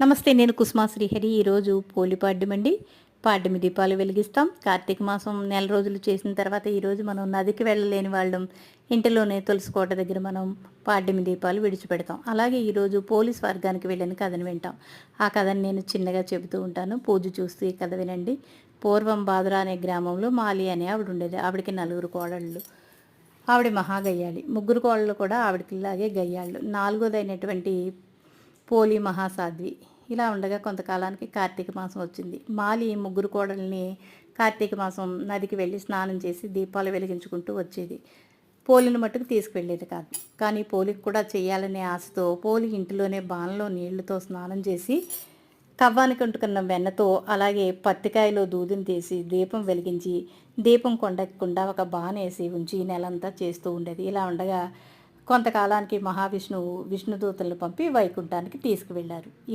నమస్తే, నేను కుసుమా శ్రీహరి. ఈరోజు పోలి పాడ్యమండి. పాడ్యమి దీపాలు వెలిగిస్తాం. కార్తీక మాసం నెల రోజులు చేసిన తర్వాత ఈరోజు మనం నదికి వెళ్ళలేని వాళ్ళం ఇంటిలోనే తులసి కోట దగ్గర మనం పాడ్యమి దీపాలు విడిచిపెడతాం. అలాగే ఈరోజు పోలీస్ వర్గానికి వెళ్ళిన కథను వింటాం. ఆ కథను నేను చిన్నగా చెబుతూ ఉంటాను. పూజ చూస్తూ ఈ కథ వినండి. పూర్వం బాదురా అనే గ్రామంలో మాలి అనే ఆవిడ ఉండేది. ఆవిడకి 4 కోడళ్ళు. ఆవిడ మహాగయ్యాళి. 3 కోడళ్ళు కూడా ఆవిడకిలాగే గయ్యాళ్ళు. 4వదైనటువంటి పోలి మహాసాధ్వి. ఇలా ఉండగా కొంతకాలానికి కార్తీక మాసం వచ్చింది. మాలి 3 కోడల్ని కార్తీక మాసం నదికి వెళ్ళి స్నానం చేసి దీపాలు వెలిగించుకుంటూ వచ్చేది. పోలిని మట్టుకు తీసుకువెళ్ళేది కాదు. కానీ పోలికి కూడా చేయాలనే ఆశతో పోలి ఇంటిలోనే బాణలో నీళ్లతో స్నానం చేసి కవ్వానికి అంటుకున్న వెన్నతో అలాగే పత్తికాయలో దూదిని తీసి దీపం వెలిగించి దీపం కొండకుండా ఒక బాణేసి ఉంచి నెలంతా చేస్తూ ఉండేది. ఇలా ఉండగా కొంతకాలానికి మహావిష్ణువు విష్ణుదూతలను పంపి వైకుంఠానికి తీసుకువెళ్ళారు.